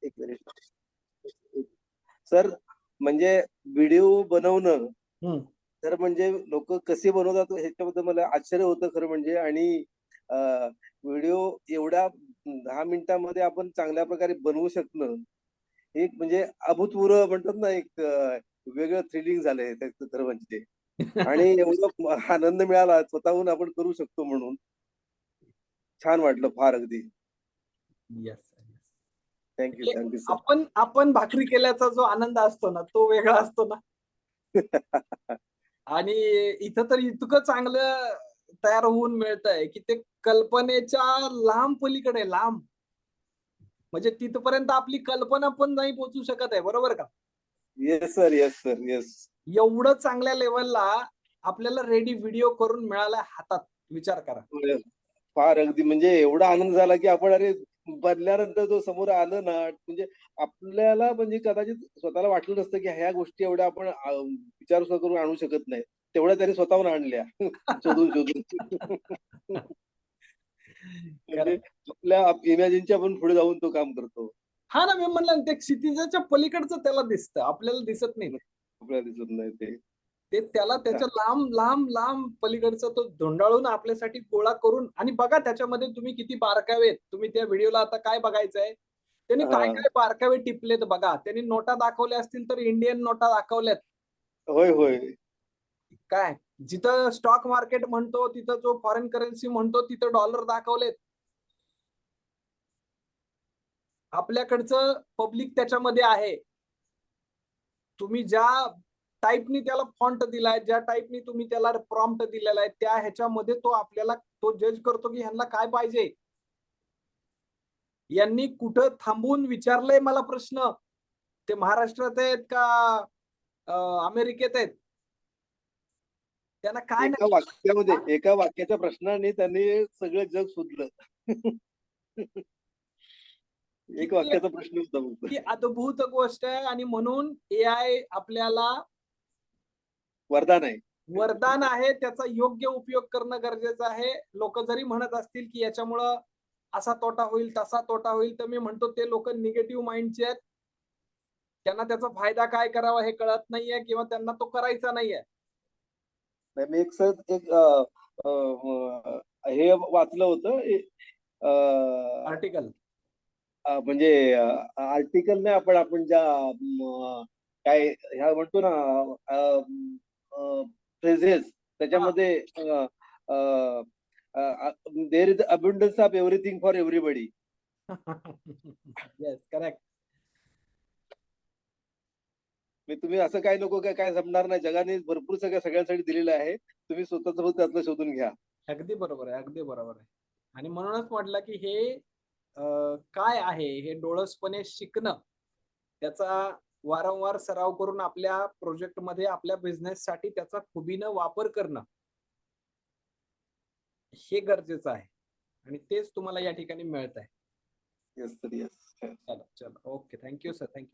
एक minute sir. म्हणजे video बनवणं हम्म. तर म्हणजे लोक कसे बनवतात ह्याच्याबद्दल मला आश्चर्य होतं खरं म्हणजे. आणि व्हिडिओ एवढ्या 10 मिनिटांमध्ये आपण चांगल्या प्रकारे बनवू शकणं एक म्हणजे अभूतपूर्व म्हणतात ना, एक वेगळं थ्रिलिंग झालंय त्याचं खरं म्हणजे. आणि एवढं आनंद मिळाला स्वतःहून आपण करू शकतो म्हणून. छान वाटलं फार अगदी. येस. Thank you thank you sir. आपण आपण भाकरी केल्याचा जो आनंद असतो ना, तो वेगळा असतो ना. आणि इथं तर इतकं चांगलं तयार होऊन मिळतंय की ते कल्पनेच्या लांब पलीकडे, लांब. म्हणजे तिथपर्यंत आपली कल्पना पण नाही पोहोचू शकत आहे, बरोबर का? Yes sir, yes sir, yes. एवढं चांगल्या लेव्हलला आपल्याला रेडी व्हिडिओ करून मिळालाय हातात. विचार करा. फार अगदी म्हणजे एवढा आनंद झाला की आपण अरे बनल्यानंतर जो समोर आलं ना, म्हणजे आपल्याला म्हणजे कदाचित स्वतःला वाटलं नसतं की ह्या गोष्टी एवढ्या आपण विचार सुद्धा करून आणू शकत नाही. तेवढ्या त्यांनी स्वतःहून आणल्या शोधून शोधून. म्हणजे खरं. आपल्या इमॅजिनच्या पण पुढे जाऊन तो काम करतो. हा ना, मी म्हणलं ते क्षितिजाच्या पलीकडचं त्याला दिसतं, आपल्याला दिसत नाही. आपल्याला दिसत नाही ते. ते त्याला त्याच्या लांब लांब लांब पलीकडचा तो धुंडाळून आपल्यासाठी गोळा करून. आणि बघा त्याच्यामध्ये तुम्ही किती बारकावे आहेत. तुम्ही त्या व्हिडिओला आता काय बघायचंय, त्यांनी काय हा. काय बारकावे टिपलेत बघा. त्यांनी नोटा दाखवल्या असतील तर इंडियन नोटा दाखवल्यात. होय होय. काय जिथं स्टॉक मार्केट म्हणतो, तिथं जो फॉरेन करन्सी म्हणतो, तिथं डॉलर दाखवलेत. आपल्याकडचं पब्लिक त्याच्यामध्ये आहे. तुम्ही ज्या टाईपनी त्याला फॉन्ट दिलाय, ज्या टाईपनी तुम्ही त्याला प्रॉम्प्ट दिलेला आहे, त्या ह्याच्यामध्ये तो आपल्याला तो जज करतो की ह्यांना काय पाहिजे. यांनी कुठं थांबून विचारलंय मला प्रश्न, ते महाराष्ट्रात आहेत का अमेरिकेत आहेत, त्यांना काय एका वाक्यामध्ये एका वाक्याच्या प्रश्नाने त्यांनी सगळं जग शोधलं. एक किती वाक्याचा प्रश्न होता किती फक्त. अद्भुत गोष्ट आहे. आणि म्हणून एआय आपल्याला वरदान आहे. वरदान आहे. त्याचा योग्य उपयोग करणं गरजेचं आहे. लोक जरी म्हणत असतील की याच्यामुळं असा तोटा होईल, तसा तोटा होईल, तर मी म्हणतो ते लोक निगेटिव्ह माइंडचे आहेत. त्यांना त्याचा फायदा काय करावा हे कळत नाहीये किंवा त्यांना तो करायचा नाहीये. नाही, मी एक सर एक हे वाचलं होतं. आर्टिकल. म्हणजे आर्टिकल नाही, आपण आपण ज्या काय ह्या म्हणतो ना फ्रेझेस हा. त्याच्यामध्ये there is abundance of everything for everybody. Yes, correct. मी तुम्ही असं काय नको काय काय जमणार नाही, जगाने भरपूर सगळ्यांसाठी दिलेलं आहे. तुम्ही स्वतःच फक्त त्यातलं शोधून घ्या. अगदी बरोबर आहे, अगदी बरोबर आहे. आणि म्हणूनच म्हटलं की हे काय आहे, हे डोळसपणे शिकणं, त्याचा वारंवार सराव करून आपल्या प्रोजेक्टमध्ये, आपल्या बिझनेससाठी त्याचा खुबीनं वापर करणं हे गरजेचं आहे. आणि तेच तुम्हाला या ठिकाणी मिळत आहे. Yes sir, yes. चला चला, ओके, थँक्यू सर, थँक्यू.